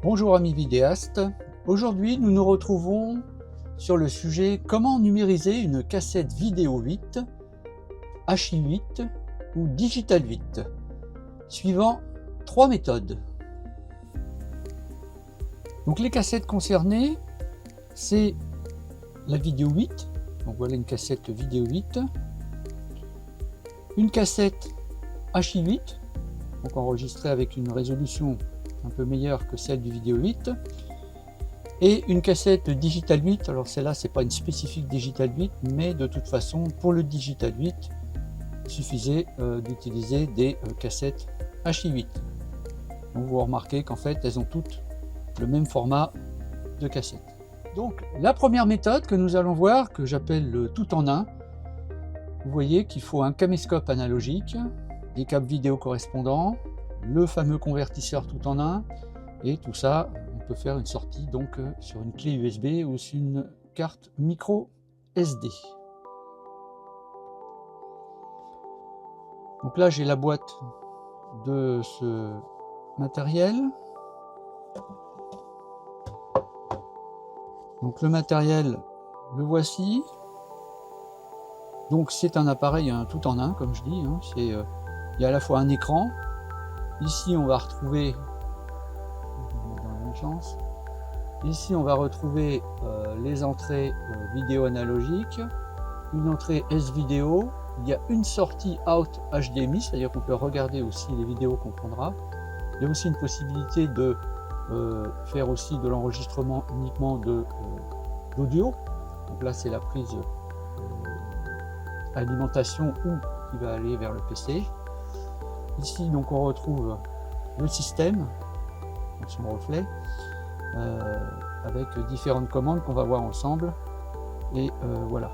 Bonjour amis vidéastes, aujourd'hui nous nous retrouvons sur le sujet comment numériser une cassette vidéo 8, Hi8 ou Digital 8, suivant 3 méthodes. Donc les cassettes concernées, c'est la vidéo 8, donc voilà une cassette vidéo 8, une cassette Hi8, donc enregistrée avec une résolution un peu meilleure que celle du vidéo 8, et une cassette Digital 8. Alors celle-là c'est pas une spécifique Digital 8, mais de toute façon pour le Digital 8 il suffisait d'utiliser des cassettes Hi8. Donc vous remarquez qu'en fait elles ont toutes le même format de cassette. Donc la première méthode que nous allons voir, que j'appelle le tout en un, vous voyez qu'il faut un caméscope analogique, des câbles vidéo correspondants, le fameux convertisseur tout en un, et tout ça on peut faire une sortie donc sur une clé USB ou sur une carte micro SD. Donc là j'ai la boîte de ce matériel. Donc le matériel, le voici. Donc c'est un appareil tout en un, comme je dis, hein. Il y a à la fois un écran. Ici on va retrouver, ici on va retrouver les entrées vidéo analogique, une entrée S-Vidéo, il y a une sortie out HDMI, c'est-à-dire qu'on peut regarder aussi les vidéos qu'on prendra. Il y a aussi une possibilité de faire aussi de l'enregistrement uniquement d'audio. Donc là c'est la prise alimentation ou qui va aller vers le PC. Ici donc on retrouve le système, son reflet, avec différentes commandes qu'on va voir ensemble. Et voilà.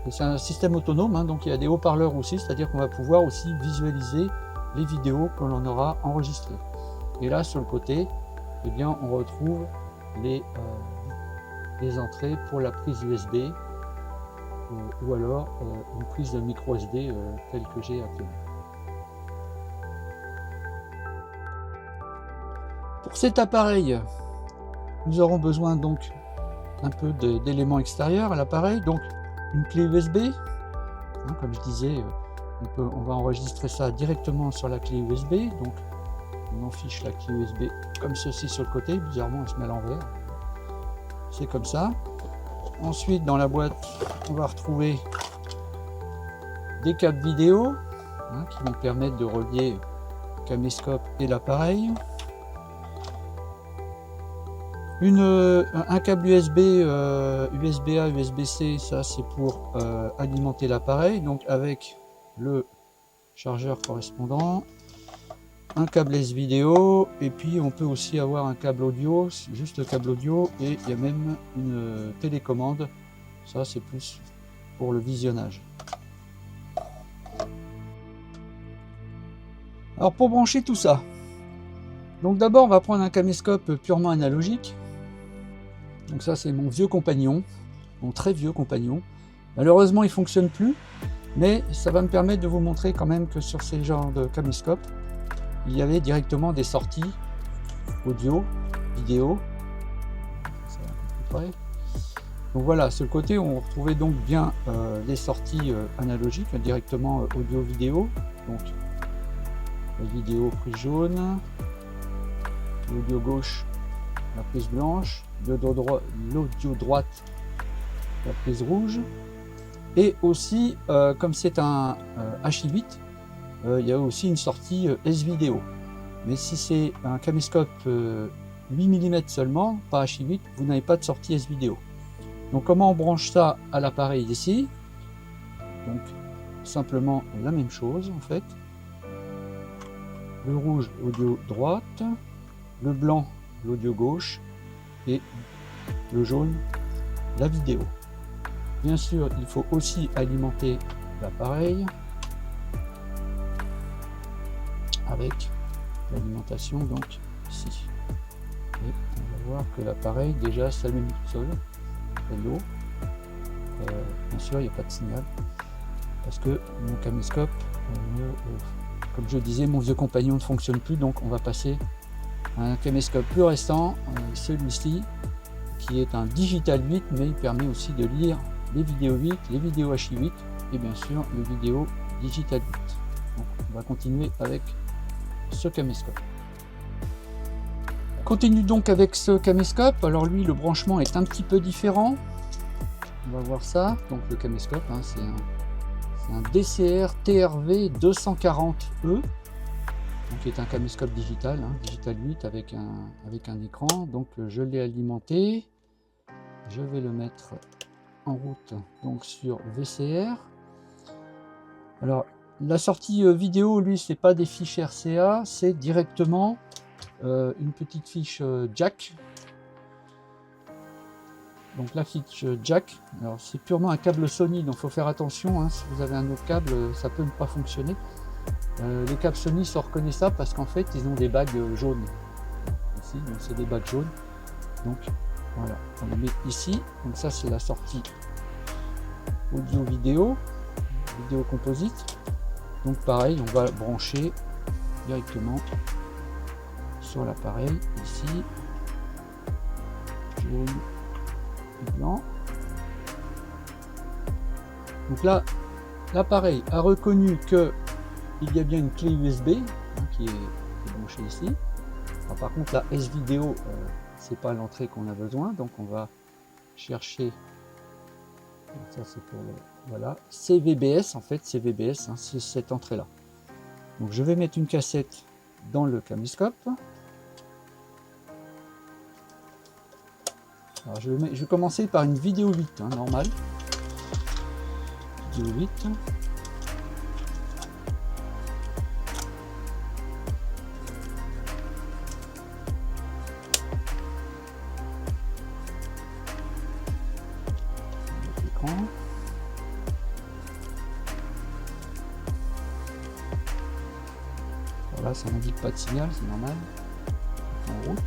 C'est un système autonome, hein, donc il y a des haut-parleurs aussi, c'est-à-dire qu'on va pouvoir aussi visualiser les vidéos que l'on aura enregistrées. Et là sur le côté, eh bien, on retrouve les entrées pour la prise USB ou alors une prise de micro SD telle que j'ai actuellement. Pour cet appareil, nous aurons besoin donc un peu d'éléments extérieurs à l'appareil, donc une clé USB, hein, comme je disais, on va enregistrer ça directement sur la clé USB, donc on enfiche la clé USB comme ceci sur le côté, bizarrement elle se met à l'envers, c'est comme ça. Ensuite dans la boîte on va retrouver des câbles vidéo, hein, qui vont permettre de relier le caméscope et l'appareil. Un câble USB, USB-A, USB-C, ça c'est pour alimenter l'appareil, donc avec le chargeur correspondant, un câble S-Vidéo, et puis on peut aussi avoir un câble audio, juste le câble audio, et il y a même une télécommande, ça c'est plus pour le visionnage. Alors pour brancher tout ça, donc d'abord on va prendre un caméscope purement analogique. Donc ça c'est mon vieux compagnon, mon très vieux compagnon. Malheureusement il ne fonctionne plus, mais ça va me permettre de vous montrer quand même que sur ces genres de caméscope, il y avait directement des sorties audio, vidéo. Ça va un peu plus près. Donc voilà, sur le côté on retrouvait donc bien les sorties analogiques, directement audio-vidéo. Donc la vidéo prise jaune, l'audio gauche, la prise blanche, l'audio droite, la prise rouge, et aussi comme c'est un Hi8, il y a aussi une sortie S-Vidéo. Mais si c'est un caméscope 8 mm seulement, pas Hi8, vous n'avez pas de sortie S-Vidéo. Donc comment on branche ça à l'appareil ici? Donc simplement la même chose en fait. Le rouge, audio droite, le blanc, l'audio gauche, et le jaune, la vidéo. Bien sûr, il faut aussi alimenter l'appareil avec l'alimentation donc ici. Et on va voir que l'appareil déjà s'allume tout seul. Hello. Bien sûr, il n'y a pas de signal parce que mon caméscope, comme je disais, mon vieux compagnon ne fonctionne plus, donc on va passer un caméscope plus récent, celui-ci, qui est un Digital 8, mais il permet aussi de lire les vidéos 8, les vidéos H8 et bien sûr les vidéos Digital 8. Donc, on va continuer avec ce caméscope. On continue donc avec ce caméscope. Alors lui, le branchement est un petit peu différent. On va voir ça. Donc le caméscope, hein, c'est un DCR TRV 240E, donc qui est un caméscope digital, hein, Digital 8 avec un écran. Donc je l'ai alimenté. Je vais le mettre en route donc sur VCR. Alors la sortie vidéo, lui, c'est pas des fiches RCA, c'est directement une petite fiche jack. Donc la fiche jack, alors c'est purement un câble Sony, donc il faut faire attention, hein, si vous avez un autre câble, ça peut ne pas fonctionner. Les câbles Sony sont reconnaissables parce qu'en fait ils ont des bagues jaunes. Ici, donc c'est des bagues jaunes. Donc voilà, on les met ici. Donc ça c'est la sortie audio vidéo composite. Donc pareil, on va brancher directement sur l'appareil ici. Jaune et blanc. Donc là, l'appareil a reconnu que il y a bien une clé USB hein, qui est branchée ici. Alors, par contre, la S-Vidéo, c'est pas l'entrée qu'on a besoin, donc on va chercher. Ça c'est pour le voilà CVBS en fait, CVBS, hein, c'est cette entrée là. Donc je vais mettre une cassette dans le caméscope. Alors je vais commencer par une vidéo 8 hein, normale. Vidéo 8. L'écran. Voilà, ça n'indique pas de signal, c'est normal. En route.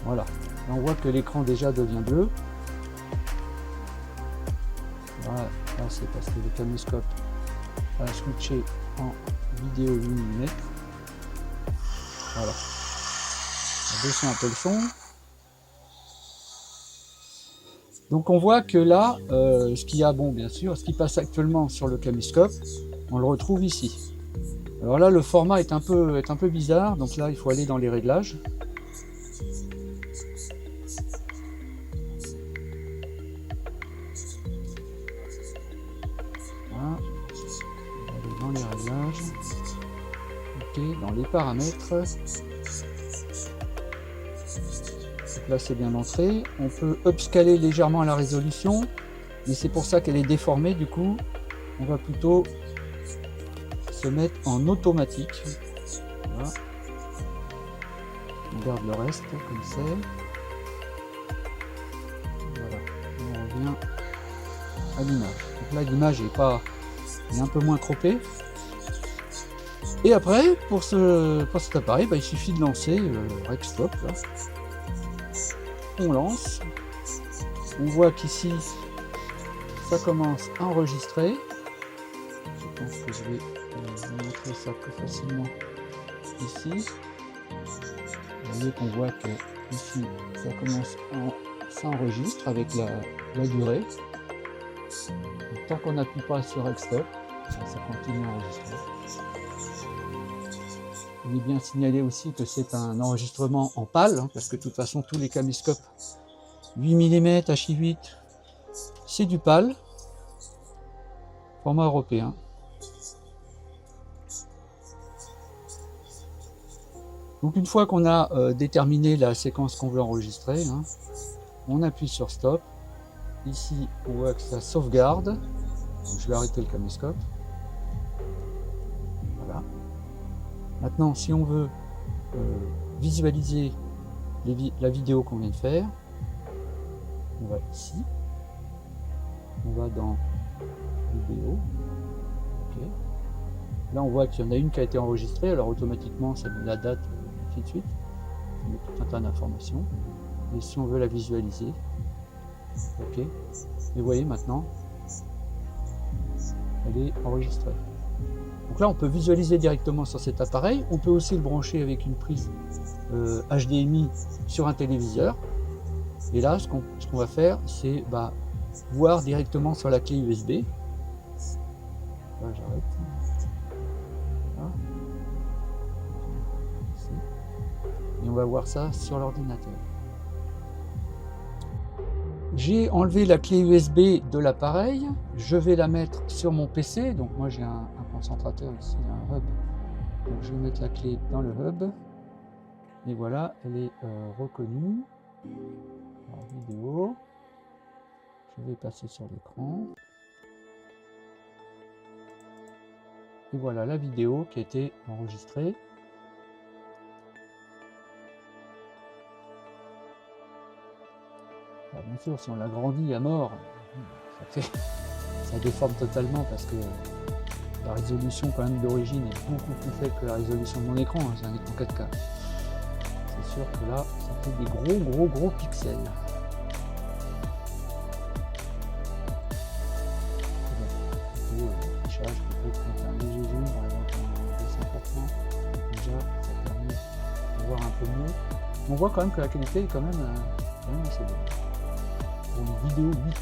Voilà. Là, on voit que l'écran déjà devient bleu. Voilà, là c'est parce que le caméscope a switché en vidéo 8 mm. Voilà. On descend un peu le son. Donc on voit que là, ce qu'il y a, bon bien sûr, ce qui passe actuellement sur le caméscope, on le retrouve ici. Alors là, le format est un peu bizarre, donc là il faut aller dans les réglages. Voilà. On va aller dans les réglages. Ok, dans les paramètres. Donc là c'est bien l'entrée. On peut upscaler légèrement la résolution, mais c'est pour ça qu'elle est déformée. Du coup, on va plutôt se mettre en automatique. Voilà. On garde le reste comme c'est. Voilà. Et on revient à l'image. Donc là l'image est un peu moins croppée. Et après, pour cet appareil, il suffit de lancer Rec Stop. Là. On lance. On voit qu'ici, ça commence à enregistrer. Je pense que je vais vous montrer ça plus facilement ici. Vous voyez qu'on voit que ici, ça commence ça enregistre avec la durée. Donc, tant qu'on n'appuie pas sur Rec Stop, ça continue à enregistrer. Il est bien signalé aussi que c'est un enregistrement en PAL, hein, parce que de toute façon tous les caméscopes 8 mm H8, c'est du PAL, format européen. Donc une fois qu'on a déterminé la séquence qu'on veut enregistrer, hein, on appuie sur Stop. Ici on voit que ça sauvegarde. Donc, je vais arrêter le caméscope. Voilà. Maintenant, si on veut visualiser la vidéo qu'on vient de faire, on va ici, on va dans vidéo, okay. Là on voit qu'il y en a une qui a été enregistrée, alors automatiquement ça met la date, ainsi de suite, ça met tout un tas d'informations, et si on veut la visualiser, ok, et vous voyez maintenant, elle est enregistrée. Donc là, on peut visualiser directement sur cet appareil. On peut aussi le brancher avec une prise HDMI sur un téléviseur. Et là, ce qu'on va faire, c'est voir directement sur la clé USB. Là, j'arrête. Voilà. Ici. Et on va voir ça sur l'ordinateur. J'ai enlevé la clé USB de l'appareil. Je vais la mettre sur mon PC. Donc moi, j'ai un concentrateur ici, un hub. Donc je vais mettre la clé dans le hub. Et voilà, elle est reconnue. Alors, vidéo. Je vais passer sur l'écran. Et voilà la vidéo qui a été enregistrée. Alors, bien sûr, si on l'agrandit à mort, ça déforme totalement parce que la résolution quand même d'origine est beaucoup plus faible que la résolution de mon écran. Hein, c'est un écran 4K. C'est sûr que là, ça fait des gros pixels. Un léger zoom, par exemple en 200%, déjà ça permet de voir un peu mieux. On voit quand même que la qualité est quand même assez bonne. Pour une vidéo 8.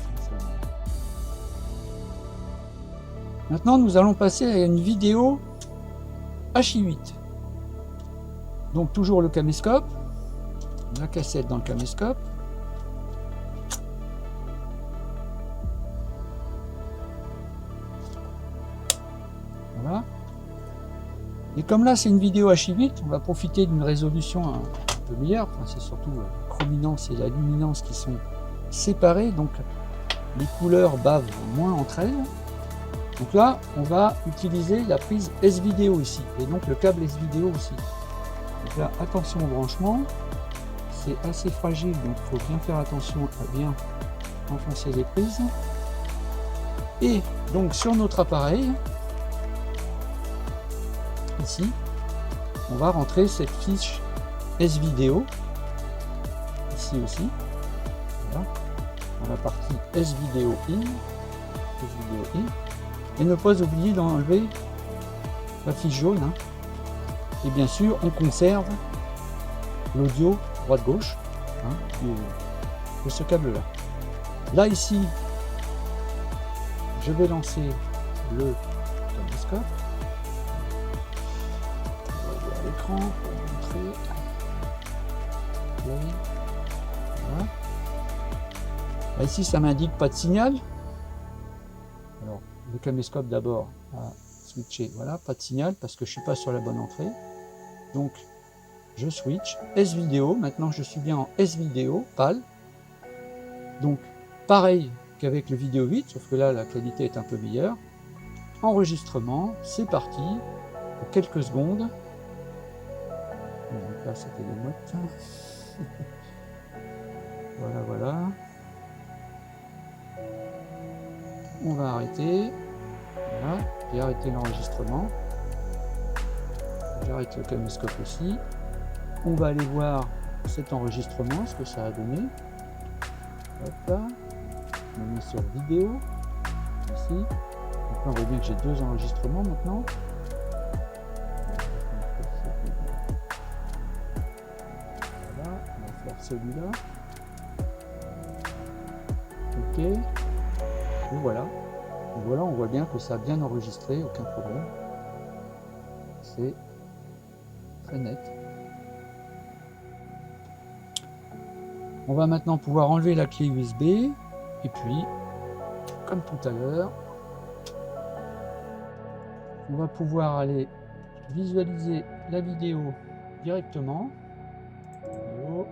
Maintenant, nous allons passer à une vidéo H8. Donc toujours le caméscope, la cassette dans le caméscope. Voilà. Et comme là c'est une vidéo H8, on va profiter d'une résolution un peu meilleure. Enfin, c'est surtout la chrominance et la luminance qui sont séparées, donc les couleurs bavent moins entre elles. Donc là, on va utiliser la prise S-Vidéo ici, et donc le câble S-Vidéo aussi. Donc là, attention au branchement, c'est assez fragile, donc il faut bien faire attention à bien enfoncer les prises. Et donc sur notre appareil, ici, on va rentrer cette fiche S-Vidéo, ici aussi, voilà, dans la partie S-Vidéo in, et ne pas oublier d'enlever la fiche jaune, hein. Et bien sûr, on conserve l'audio droite-gauche, hein, de ce câble-là. Là, ici, je vais lancer le caméscope. L'écran pour montrer. Voilà. Là, ici, ça m'indique pas de signal. Alors, le caméscope d'abord a switché. Voilà, pas de signal parce que je suis pas sur la bonne entrée. Donc, je switch S-Vidéo. Maintenant, je suis bien en S-Vidéo, PAL. Donc, pareil qu'avec le vidéo 8, sauf que là, la qualité est un peu meilleure. Enregistrement, c'est parti. Pour quelques secondes. Donc là, c'était les notes. Voilà. On va arrêter. Voilà, j'ai arrêté l'enregistrement. J'arrête le caméscope aussi. On va aller voir cet enregistrement, ce que ça a donné. Hop là. On met sur vidéo. Ici. Donc là, on voit bien que j'ai deux enregistrements maintenant. Voilà, on va faire celui-là. Ok. Et voilà. Et voilà, on voit bien que ça a bien enregistré, aucun problème. C'est très net. On va maintenant pouvoir enlever la clé USB et puis, comme tout à l'heure, on va pouvoir aller visualiser la vidéo directement. Vidéo.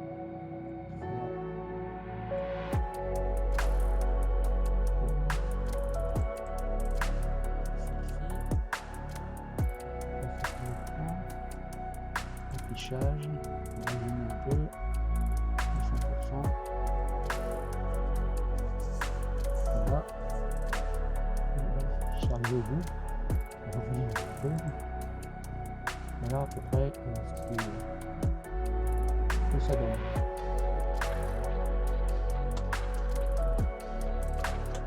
Affichage, on va zoomer un peu, 100%. Voilà. Charger au bout. Revenir un peu. Voilà à peu près ce que ça donne.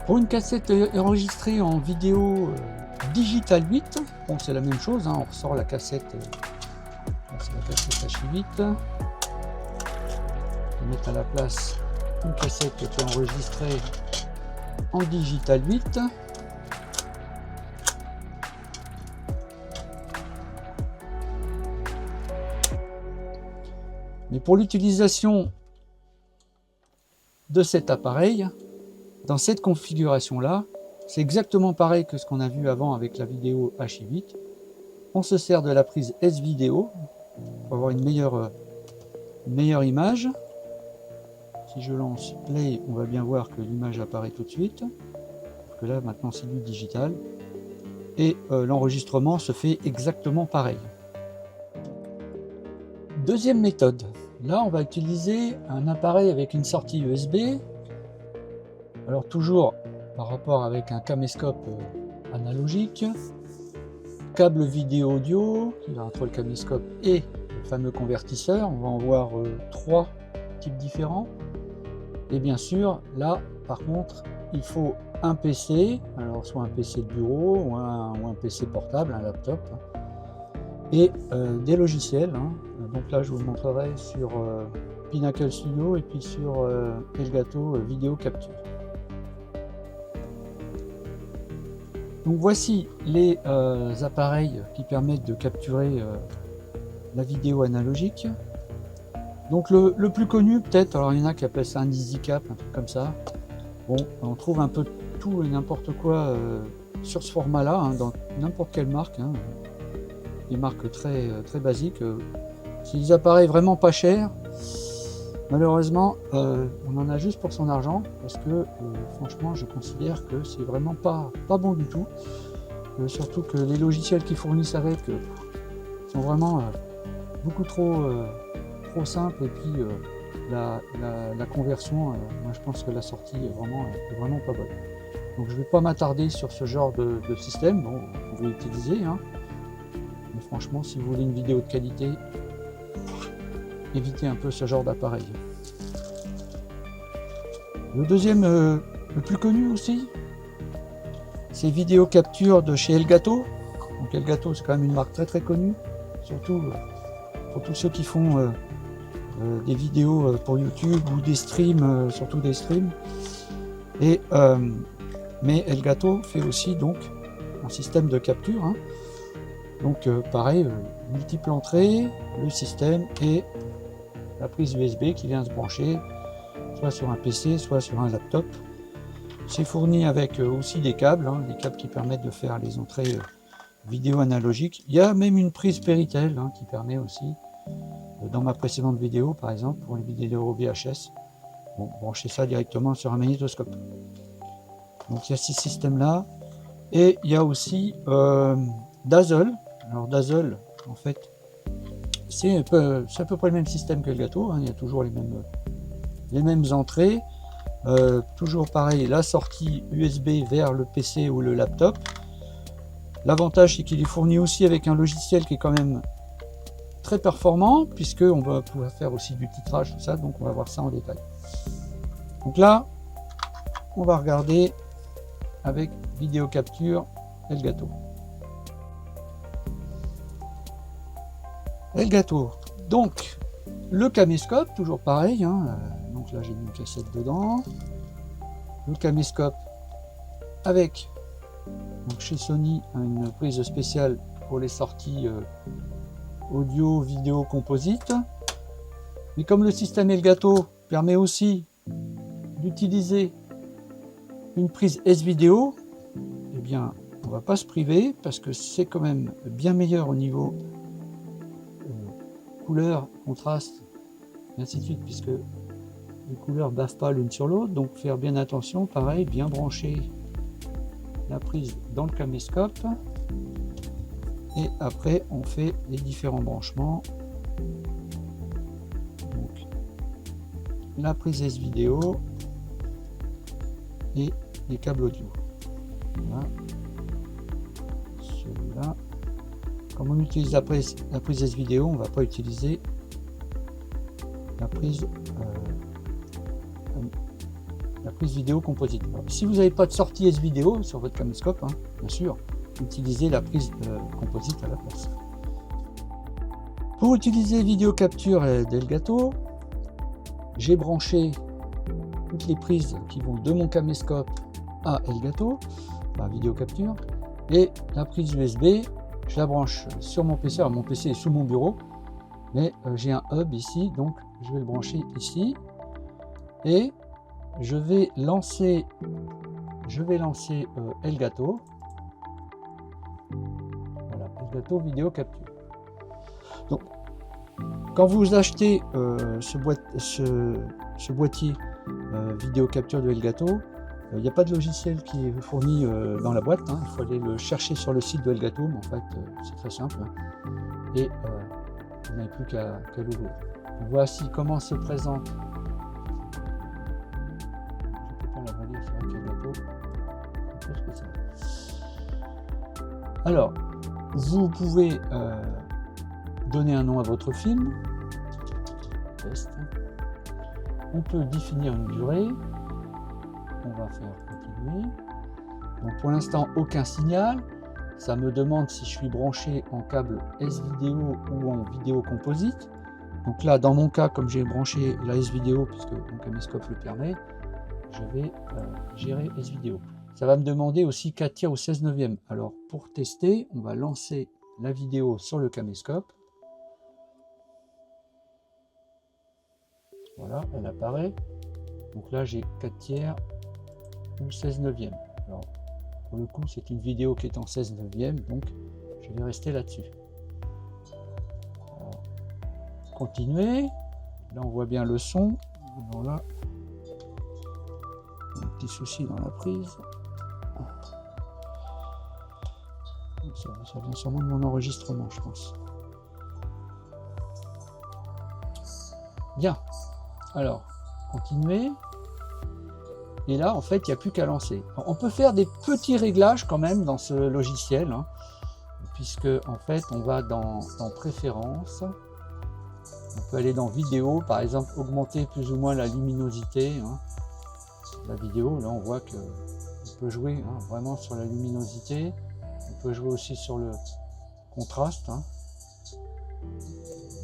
Pour une cassette enregistrée en vidéo Digital 8, bon c'est la même chose, hein, on ressort la cassette, c'est la cassette H8, on va mettre à la place une cassette qui est enregistrée en Digital 8. Mais pour l'utilisation de cet appareil, dans cette configuration-là, c'est exactement pareil que ce qu'on a vu avant avec la vidéo H8. On se sert de la prise S-Vidéo pour avoir une meilleure image. Si je lance Play, on va bien voir que l'image apparaît tout de suite. Parce que là, maintenant, c'est du digital. Et l'enregistrement se fait exactement pareil. Deuxième méthode. Là, on va utiliser un appareil avec une sortie USB. Alors toujours par rapport avec un caméscope analogique, câble vidéo audio qui va entre le caméscope et le fameux convertisseur. On va en voir 3 types différents. Et bien sûr, là, par contre, il faut un PC, alors soit un PC de bureau ou un PC portable, un laptop, et des logiciels. Donc là, je vous montrerai sur Pinnacle Studio et puis sur Elgato Vidéo Capture. Donc voici les appareils qui permettent de capturer la vidéo analogique. Donc le plus connu peut-être, alors il y en a qui appellent ça un EasyCap, un truc comme ça. Bon, on trouve un peu tout et n'importe quoi sur ce format-là, hein, dans n'importe quelle marque. Hein. Des marques très basiques. C'est des appareils vraiment pas chers. Malheureusement, on en a juste pour son argent, parce que franchement, je considère que c'est vraiment pas bon du tout. Surtout que les logiciels qu'ils fournissent avec sont vraiment beaucoup trop simples, et puis la conversion, moi je pense que la sortie est vraiment pas bonne. Donc je vais pas m'attarder sur ce genre de système. Bon, vous pouvez l'utiliser, hein. Mais franchement, si vous voulez une vidéo de qualité, évitez un peu ce genre d'appareil. Le deuxième, le plus connu aussi, c'est Vidéo Capture de chez Elgato. Donc Elgato, c'est quand même une marque très connue, surtout pour tous ceux qui font des vidéos pour YouTube ou des streams, surtout des streams. Et mais Elgato fait aussi donc un système de capture, hein. Donc pareil, multiples entrées, le système et la prise USB qui vient se brancher soit sur un PC, soit sur un laptop. C'est fourni avec aussi des câbles, hein, des câbles qui permettent de faire les entrées vidéo analogiques. Il y a même une prise Péritel, hein, qui permet aussi, dans ma précédente vidéo par exemple, pour les vidéos VHS, bon, brancher ça directement sur un magnétoscope. Donc il y a ces systèmes là, et il y a aussi Dazzle. Alors Dazzle, en fait, c'est à peu près le même système que Elgato, hein. Il y a toujours les mêmes entrées, toujours pareil, la sortie USB vers le PC ou le laptop. L'avantage, c'est qu'il est fourni aussi avec un logiciel qui est quand même très performant, puisqu'on va pouvoir faire aussi du titrage, tout ça, donc on va voir ça en détail. Donc là, on va regarder avec Vidéo Capture Elgato. Elgato, donc le caméscope, toujours pareil, hein, donc là j'ai mis une cassette dedans, le caméscope avec, donc chez Sony, une prise spéciale pour les sorties audio, vidéo, composite, mais comme le système Elgato permet aussi d'utiliser une prise S-Vidéo, eh bien on va pas se priver, parce que c'est quand même bien meilleur au niveau couleur, contraste, et ainsi de suite, puisque les couleurs ne bavent pas l'une sur l'autre. Donc faire bien attention, pareil, bien brancher la prise dans le caméscope, et après on fait les différents branchements. Donc la prise S-Vidéo et les câbles audio. Voilà. Celui-là. Comme on utilise la prise S-Vidéo, on ne va pas utiliser la prise vidéo composite. Alors, si vous n'avez pas de sortie S-Vidéo sur votre caméscope, hein, bien sûr, utiliser la prise composite à la place. Pour utiliser vidéo capture d'Elgato, j'ai branché toutes les prises qui vont de mon caméscope à Elgato, la vidéo capture, et la prise USB, je la branche sur mon PC. Alors mon PC est sous mon bureau, mais j'ai un hub ici, donc je vais le brancher ici, et je vais lancer Elgato. Voilà, Elgato vidéo capture. Donc, quand vous achetez ce boîtier vidéo capture de Elgato, il n'y a pas de logiciel qui est fourni dans la boîte, hein. Il faut aller le chercher sur le site de Elgato, mais en fait c'est très simple, hein. Et vous n'avez plus qu'à l'ouvrir. Voici comment se présente. Je ne peux pas la relire, c'est vrai qu'Elgato, c'est un peu spécial. Alors, vous pouvez donner un nom à votre film. Test. On peut définir une durée. On va faire continuer. Donc pour l'instant, aucun signal. Ça me demande si je suis branché en câble S-Vidéo ou en vidéo composite. Donc là, dans mon cas, comme j'ai branché la S-Vidéo, puisque mon caméscope le permet, je vais gérer S-Vidéo. Ça va me demander aussi 4 tiers ou 16 neuvièmes. Alors pour tester, on va lancer la vidéo sur le caméscope. Voilà, elle apparaît. Donc là, j'ai 4 tiers ou 16 neuvièmes. Alors, pour le coup, c'est une vidéo qui est en 16 neuvièmes, donc je vais rester là-dessus. Continuer. Là, on voit bien le son. Alors là, un petit souci dans la prise. Ça vient sûrement de mon enregistrement, je pense. Bien. Alors, continuer. Et là, en fait, il n'y a plus qu'à lancer. Alors, on peut faire des petits réglages quand même dans ce logiciel, hein, puisque en fait, on va dans Préférences. On peut aller dans Vidéo, par exemple, augmenter plus ou moins la luminosité, hein, de la vidéo. Là, on voit que on peut jouer, hein, vraiment sur la luminosité. On peut jouer aussi sur le contraste. Hein.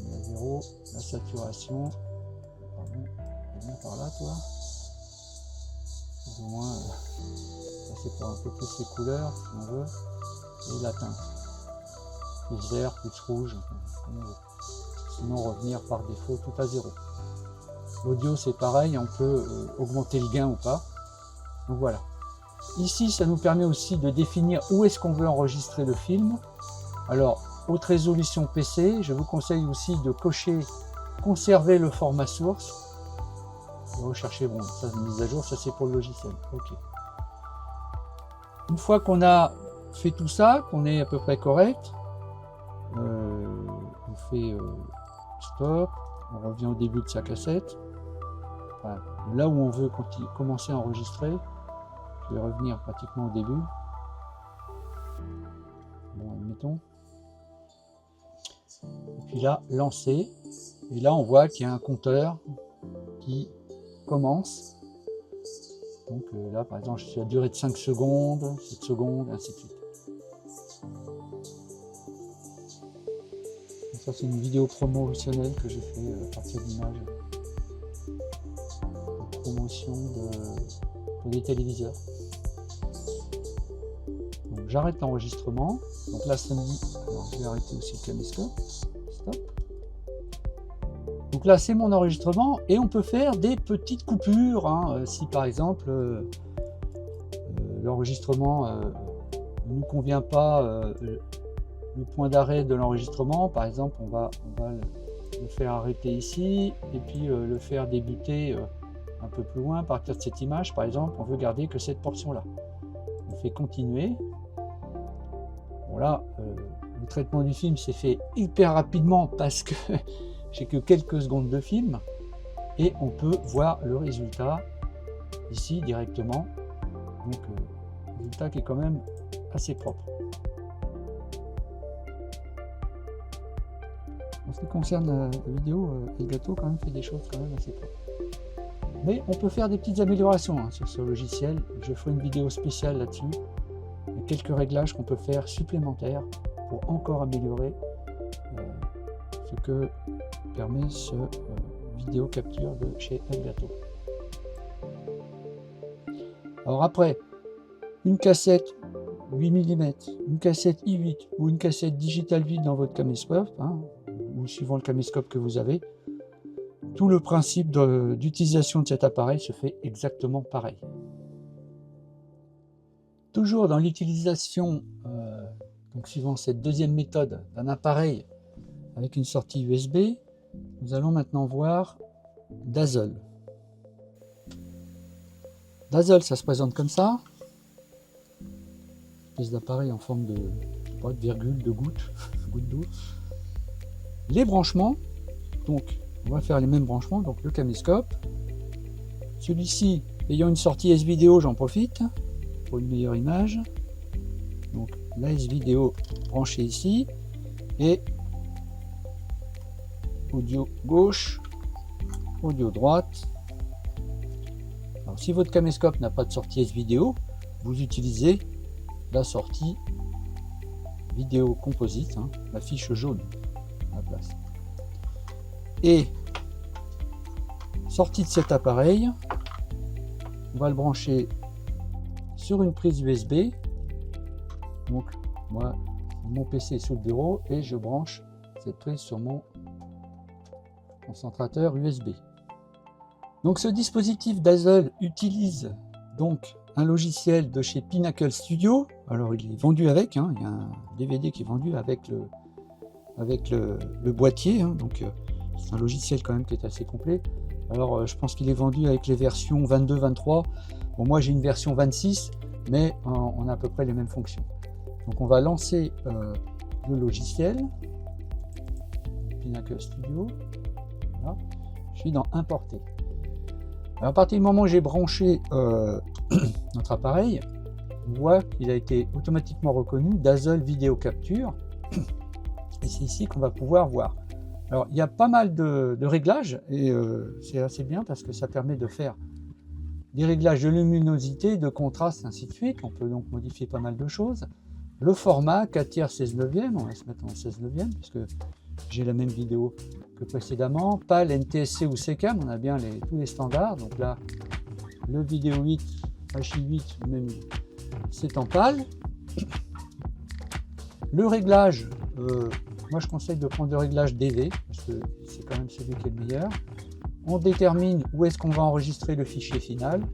La 0, la saturation. Pardon, viens par là, toi. Plus ou moins, ça c'est pour un peu plus les couleurs, si on veut. Et la teinte. Plus vert, plus rouge, comme on veut. Sinon, revenir par défaut tout à 0. L'audio, c'est pareil, on peut augmenter le gain ou pas. Donc voilà. Ici, ça nous permet aussi de définir où est-ce qu'on veut enregistrer le film. Alors, haute résolution PC, je vous conseille aussi de cocher conserver le format source. Et rechercher, bon, ça c'est une mise à jour, ça c'est pour le logiciel. Ok. Une fois qu'on a fait tout ça, qu'on est à peu près correct, on fait stop, on revient au début de sa cassette. Voilà. Là où on veut commencer à enregistrer, je vais revenir pratiquement au début. Bon, admettons. Et puis là, lancer. Et là, on voit qu'il y a un compteur qui commence. Donc là, par exemple, je suis à durée de 5 secondes, 7 secondes, ainsi de suite. Ça, c'est une vidéo promotionnelle que j'ai fait à partir d'images de promotion pour des téléviseurs. Donc j'arrête l'enregistrement. Donc là, ça me dit, alors je vais arrêter aussi le caméscope. Stop. Donc là, c'est mon enregistrement et on peut faire des petites coupures. Hein, si par exemple l'enregistrement ne nous convient pas, le point d'arrêt de l'enregistrement, par exemple, on va le faire arrêter ici et puis le faire débuter un peu plus loin à partir de cette image. Par exemple, on veut garder que cette portion-là. On fait continuer. Bon là, le traitement du film s'est fait hyper rapidement parce que j'ai que quelques secondes de film et on peut voir le résultat ici directement. Donc, résultat qui est quand même assez propre. En ce qui concerne la vidéo, Elgato quand même fait des choses quand même assez propres. Mais on peut faire des petites améliorations hein, sur ce logiciel. Je ferai une vidéo spéciale là-dessus. Il y a quelques réglages qu'on peut faire supplémentaires pour encore améliorer ce que permet ce vidéo capture de chez Elgato. Alors après, une cassette 8 mm, une cassette i8 ou une cassette digital vide dans votre caméscope, ou suivant le caméscope que vous avez, tout le principe d'utilisation de cet appareil se fait exactement pareil. Toujours dans l'utilisation, donc suivant cette deuxième méthode, d'un appareil avec une sortie USB, nous allons maintenant voir Dazzle. Dazzle, ça se présente comme ça. Une espèce d'appareil en forme de virgule, de goutte, goutte d'eau. Les branchements, donc on va faire les mêmes branchements, donc le caméscope. Celui-ci ayant une sortie S-Vidéo, j'en profite pour une meilleure image. Donc la S-Vidéo branchée ici et audio gauche, audio droite. Alors, si votre caméscope n'a pas de sortie S-Vidéo, vous utilisez la sortie vidéo composite, la fiche jaune à la place. Et sortie de cet appareil, on va le brancher sur une prise USB. Donc moi, mon PC est sous le bureau et je branche cette prise sur mon concentrateur USB. Donc ce dispositif Dazzle utilise donc un logiciel de chez Pinnacle Studio. Alors il est vendu avec, il y a un DVD qui est vendu avec le boîtier, donc c'est un logiciel quand même qui est assez complet. Alors je pense qu'il est vendu avec les versions 22, 23. Bon, moi j'ai une version 26, mais on a à peu près les mêmes fonctions. Donc on va lancer le logiciel Pinnacle Studio. Voilà. Je suis dans Importer. Alors, à partir du moment où j'ai branché notre appareil, on voit qu'il a été automatiquement reconnu Dazzle Vidéo Capture. Et c'est ici qu'on va pouvoir voir. Alors il y a pas mal de réglages et c'est assez bien parce que ça permet de faire des réglages de luminosité, de contraste, ainsi de suite. On peut donc modifier pas mal de choses. Le format 4 tiers 16 neuvième, on va se mettre en 16 neuvième puisque j'ai la même vidéo que précédemment. PAL, NTSC ou SECAM, on a bien tous les standards. Donc là, le vidéo 8, H8, même c'est en PAL. Le réglage, moi je conseille de prendre le réglage DV parce que c'est quand même celui qui est le meilleur. On détermine où est-ce qu'on va enregistrer le fichier final.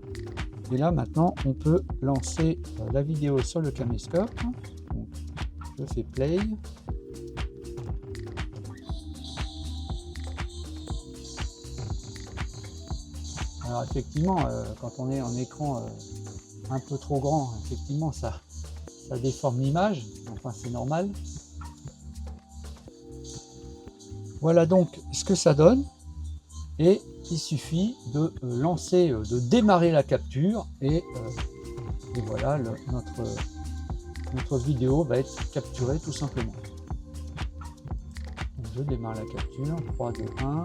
Et là maintenant on peut lancer la vidéo sur le caméscope. Donc, je fais play. Alors effectivement, quand on est en écran un peu trop grand, effectivement ça déforme l'image, enfin c'est normal. Voilà donc ce que ça donne, et il suffit de lancer, de démarrer la capture, et voilà, notre vidéo va être capturée tout simplement. Donc, je démarre la capture, 3, 2, 1,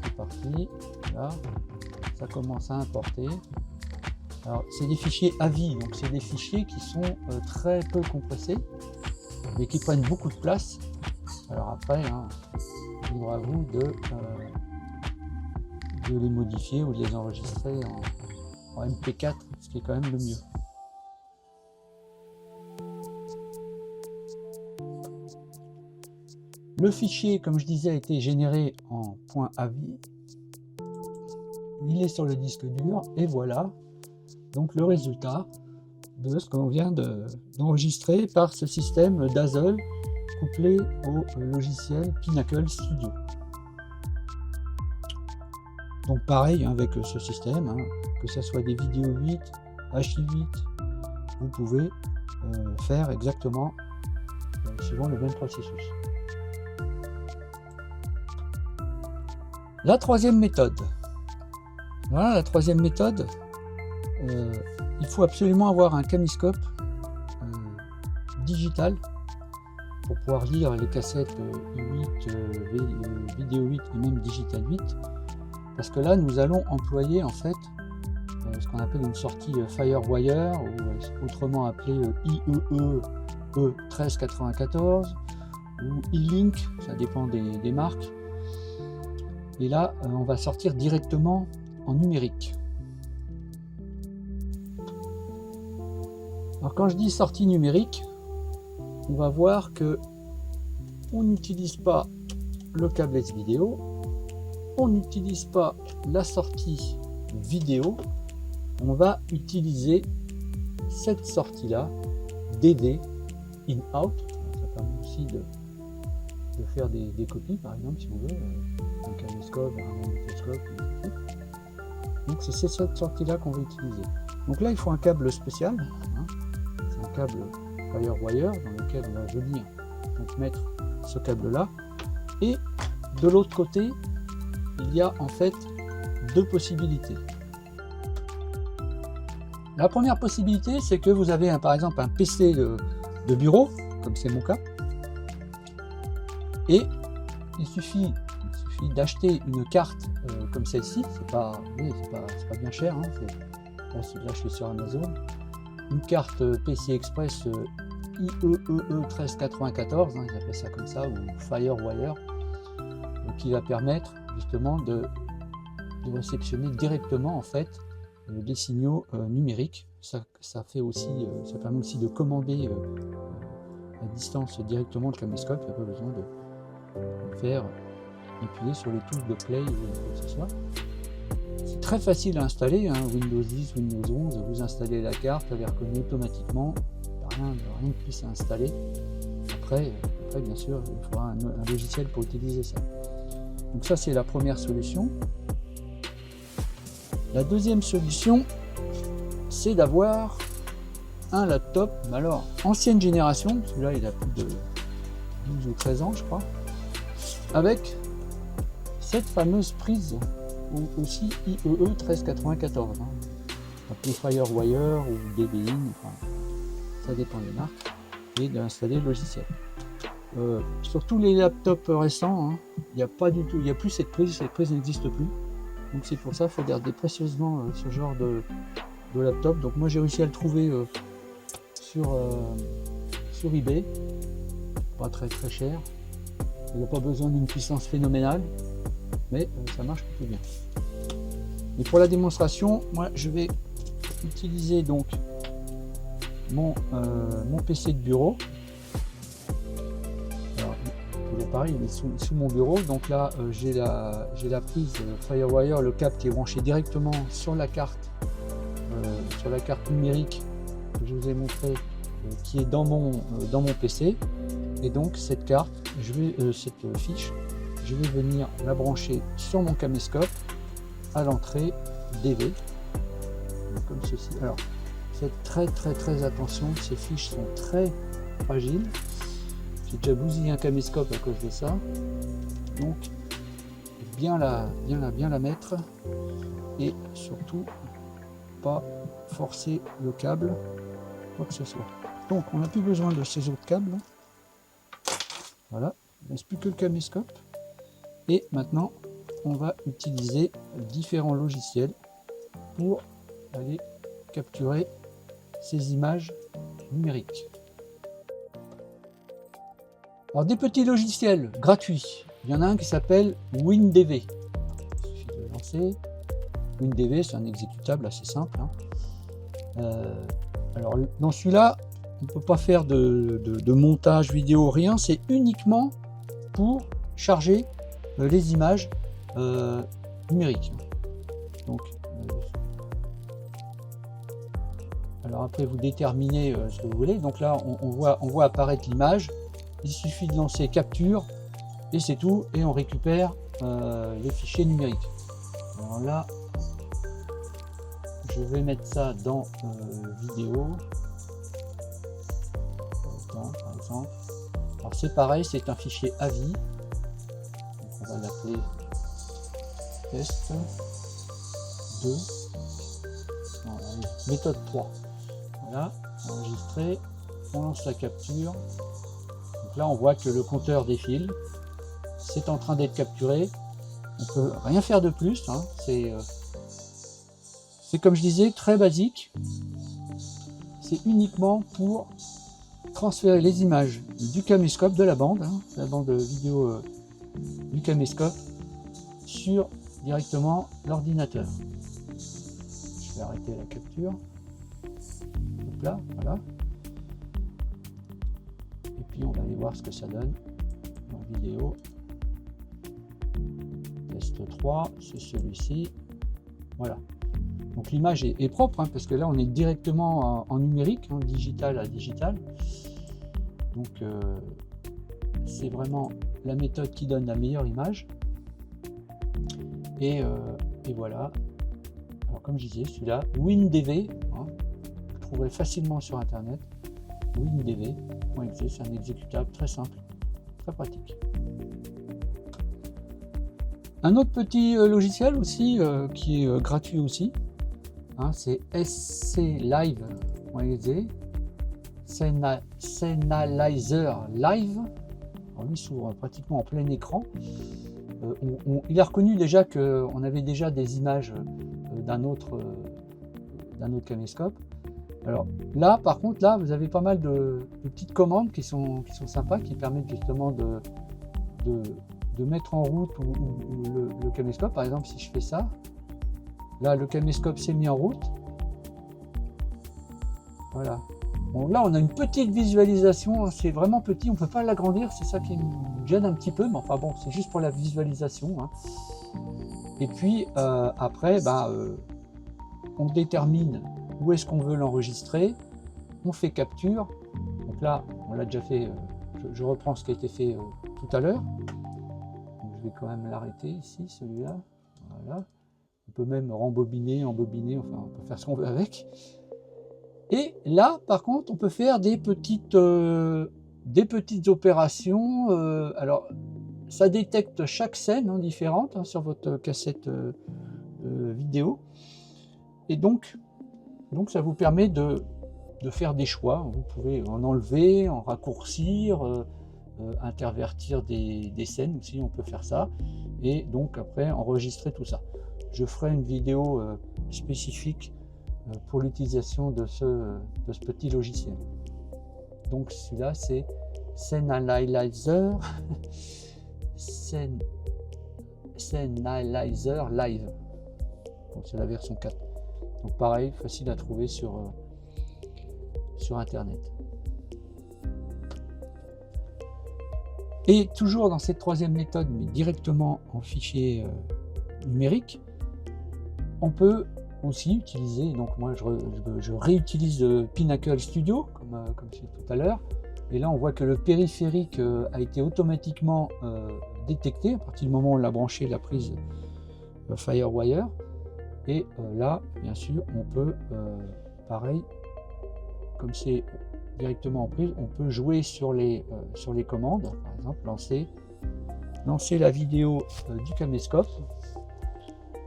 c'est parti, là, ça commence à importer. Alors c'est des fichiers AVI, donc c'est des fichiers qui sont très peu compressés, mais qui prennent beaucoup de place. Alors après, libre à vous de les modifier ou de les enregistrer en MP4, ce qui est quand même le mieux. Le fichier, comme je disais, a été généré en .avi. Il est sur le disque dur et voilà donc le résultat de ce qu'on vient d'enregistrer par ce système Dazzle couplé au logiciel Pinnacle Studio. Donc pareil avec ce système, que ce soit des vidéos 8, H8, vous pouvez faire exactement suivant le même processus. La troisième méthode. Voilà la troisième méthode. Il faut absolument avoir un caméscope digital pour pouvoir lire les cassettes i8, vidéo 8 et même digital 8, parce que là nous allons employer en fait ce qu'on appelle une sortie Firewire, ou autrement appelée IEE 1394, ou E-Link, ça dépend des marques. Et là, on va sortir directement en numérique. Alors quand je dis sortie numérique, on va voir que on n'utilise pas le câble S-Vidéo, on n'utilise pas la sortie vidéo, on va utiliser cette sortie-là, DV, in-out. Ça permet aussi de faire des copies, par exemple, si vous voulez, un caméscope, un magnétoscope. Donc c'est cette sortie-là qu'on va utiliser. Donc là, il faut un câble spécial. Hein. C'est un câble Firewire dans lequel on va venir donc mettre ce câble-là. Et de l'autre côté, il y a en fait deux possibilités. La première possibilité, c'est que vous avez par exemple un PC de bureau, comme c'est mon cas, et il suffit d'acheter une carte comme celle-ci. C'est pas bien cher, hein, là je suis sur Amazon, une carte PC Express IEEE 1394, hein, ils appellent ça comme ça, ou Firewire, qui va permettre justement de réceptionner directement en fait des signaux numériques. Ça permet aussi de commander à distance directement le caméscope. Il n'y a pas besoin de faire appuyer sur les touches de play ou quoi que ce soit. C'est très facile à installer, hein, Windows 10, Windows 11, vous installez la carte, elle est reconnue automatiquement, rien de plus à installer. Après bien sûr, il faudra un logiciel pour utiliser ça. Donc ça, c'est la première solution. La deuxième solution, c'est d'avoir un laptop, mais alors ancienne génération, celui-là il a plus de 12 ou 13 ans je crois, avec cette fameuse prise aussi IEE 1394, hein, appelée Firewire ou DBIN, enfin, ça dépend des marques, et d'installer le logiciel. Sur tous les laptops récents, hein, il n'y a pas du tout, il n'y a plus cette prise n'existe plus. Donc c'est pour ça qu'il faut garder précieusement ce genre de laptop. Donc moi j'ai réussi à le trouver sur eBay, pas très cher. Il n'a pas besoin d'une puissance phénoménale, mais ça marche plutôt bien. Et pour la démonstration, moi je vais utiliser donc mon PC de bureau. Alors, toujours pareil, il est sous mon bureau. Donc là, j'ai la prise Firewire, le câble qui est branché directement sur la carte numérique que je vous ai montré, qui est dans mon PC. Et donc cette carte, cette fiche, je vais venir la brancher sur mon caméscope à l'entrée DV, comme ceci. Alors faites très attention, ces fiches sont très fragiles. J'ai déjà bousillé un caméscope à cause de ça, donc bien la mettre et surtout pas forcer le câble, quoi que ce soit. Donc on n'a plus besoin de ces autres câbles. Voilà, il ne reste plus que le caméscope. Et maintenant, on va utiliser différents logiciels pour aller capturer ces images numériques. Alors des petits logiciels gratuits, il y en a un qui s'appelle WinDV. Il suffit de lancer. WinDV, c'est un exécutable assez simple, hein. Alors dans celui-là, on ne peut pas faire de montage vidéo, rien, c'est uniquement pour charger les images numériques. Donc, alors après vous déterminez ce que vous voulez. Donc là on voit apparaître l'image. Il suffit de lancer capture et c'est tout, et on récupère les fichiers numériques. Alors là, je vais mettre ça dans vidéo. Par exemple. Alors c'est pareil, c'est un fichier AVI. Donc on va l'appeler test 2. Non, allez, méthode 3. Voilà, enregistré. On lance la capture. Donc là on voit que le compteur défile. C'est en train d'être capturé. On peut rien faire de plus. Hein. C'est C'est comme je disais, très basique. C'est uniquement pour transférer les images du caméscope, de la bande vidéo du caméscope, sur directement l'ordinateur. Je vais arrêter la capture. Donc là, voilà. Et puis on va aller voir ce que ça donne en vidéo. Test 3, c'est celui-ci. Voilà. Donc l'image est propre, hein, parce que là on est directement en numérique, hein, digital à digital. Donc c'est vraiment la méthode qui donne la meilleure image. Et voilà. Alors comme je disais, celui-là, WinDV, hein, vous trouverez facilement sur internet. WinDV.exe, c'est un exécutable très simple, très pratique. Un autre petit logiciel aussi qui est gratuit aussi, hein, c'est sclive.exe, Scenalizer Live. Alors lui s'ouvre pratiquement en plein écran. Il a reconnu déjà qu'on avait déjà des images d'un autre caméscope. Alors là, par contre, là, vous avez pas mal de petites commandes qui sont sympas, qui permettent justement de mettre en route le caméscope. Par exemple, si je fais ça, là, le caméscope s'est mis en route. Voilà. Bon, là, on a une petite visualisation, c'est vraiment petit, on ne peut pas l'agrandir, c'est ça qui me gêne un petit peu, mais enfin bon, c'est juste pour la visualisation, hein. Et puis, après, on détermine où est-ce qu'on veut l'enregistrer, on fait capture. Donc là, on l'a déjà fait, je reprends ce qui a été fait tout à l'heure. Je vais quand même l'arrêter ici, celui-là. Voilà. On peut même rembobiner, embobiner, enfin, on peut faire ce qu'on veut avec. Et là, par contre, on peut faire des petites opérations. Alors, ça détecte chaque scène, hein, différente, hein, sur votre cassette vidéo. Et donc, ça vous permet de faire des choix. Vous pouvez en enlever, en raccourcir, intervertir des scènes aussi, on peut faire ça. Et donc, après, enregistrer tout ça. Je ferai une vidéo spécifique pour l'utilisation de ce petit logiciel. Donc celui-là, c'est Scenalizer Scenalizer Live. C'est la version 4. Donc pareil, facile à trouver sur internet. Et toujours dans cette troisième méthode, mais directement en fichier numérique, on peut aussi utiliser, donc moi je réutilise Pinnacle Studio comme je disais tout à l'heure, et là on voit que le périphérique a été automatiquement détecté à partir du moment où on l'a branché la prise Firewire, et là bien sûr on peut pareil, comme c'est directement en prise, on peut jouer sur les commandes, par exemple lancer la vidéo du caméscope.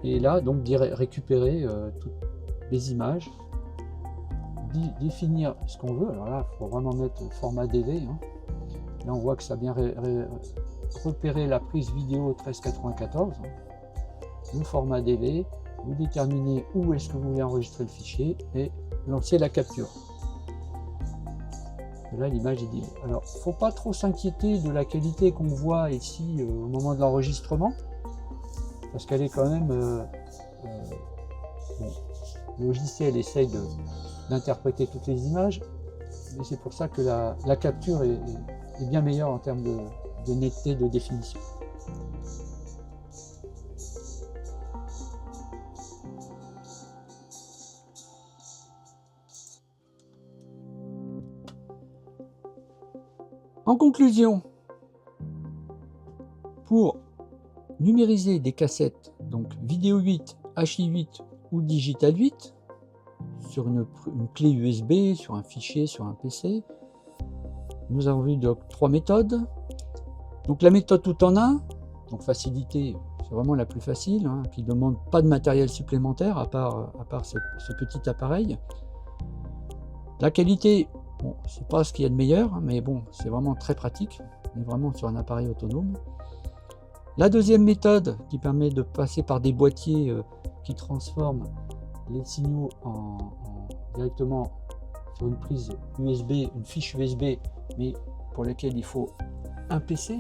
Et là, donc, récupérer toutes les images, définir ce qu'on veut. Alors là, il faut vraiment mettre format DV. Hein. Là, on voit que ça a bien repéré la prise vidéo 1394. Hein. Le format DV, vous déterminez où est-ce que vous voulez enregistrer le fichier et lancer la capture. Et là, l'image est DV. Alors, il ne faut pas trop s'inquiéter de la qualité qu'on voit ici au moment de l'enregistrement, parce qu'elle est quand même... bon, le logiciel essaye d'interpréter toutes les images, mais c'est pour ça que la capture est bien meilleure en termes de netteté, de définition. En conclusion, pour numériser des cassettes, donc vidéo 8, HI8 ou digital 8, sur une clé USB, sur un fichier, sur un PC, nous avons vu donc 3 méthodes. Donc la méthode tout en un, donc facilité, c'est vraiment la plus facile, hein, qui ne demande pas de matériel supplémentaire à part ce petit appareil. La qualité, bon, c'est pas ce qu'il y a de meilleur, hein, mais bon, c'est vraiment très pratique. On est vraiment sur un appareil autonome. La deuxième méthode qui permet de passer par des boîtiers qui transforment les signaux directement sur une prise USB, une fiche USB, mais pour laquelle il faut un PC,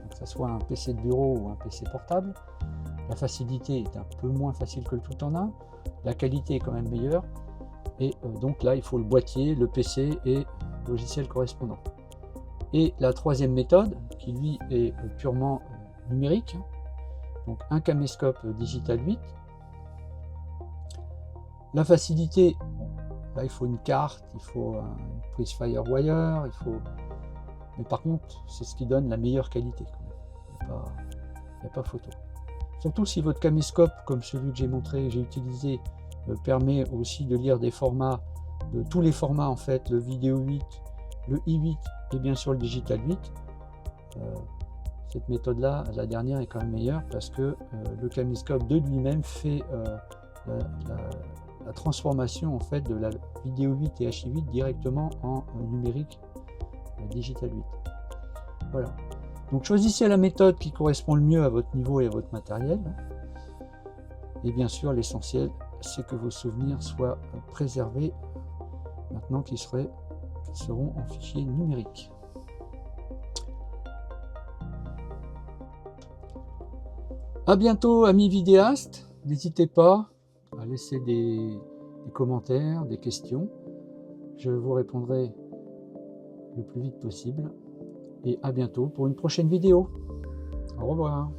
que ce soit un PC de bureau ou un PC portable. La facilité est un peu moins facile que le tout en un, la qualité est quand même meilleure, et donc là il faut le boîtier, le PC et le logiciel correspondant. Et la troisième méthode, qui lui est purement numérique, donc un caméscope digital 8. La facilité, là il faut une carte, il faut une prise Firewire, mais par contre c'est ce qui donne la meilleure qualité quand même. Il n'y a pas photo. Surtout si votre caméscope, comme celui que j'ai montré, j'ai utilisé, permet aussi de lire des formats, de tous les formats en fait, le vidéo 8, le i8 et bien sûr le digital 8. Cette méthode là, la dernière est quand même meilleure parce que le caméscope de lui-même fait la transformation en fait de la vidéo 8 et H8 directement en numérique digital 8. Voilà. Donc choisissez la méthode qui correspond le mieux à votre niveau et à votre matériel. Et bien sûr, l'essentiel, c'est que vos souvenirs soient préservés maintenant qu'ils seront en fichier numérique. À bientôt, amis vidéastes. N'hésitez pas à laisser des commentaires, des questions. Je vous répondrai le plus vite possible. Et à bientôt pour une prochaine vidéo. Au revoir.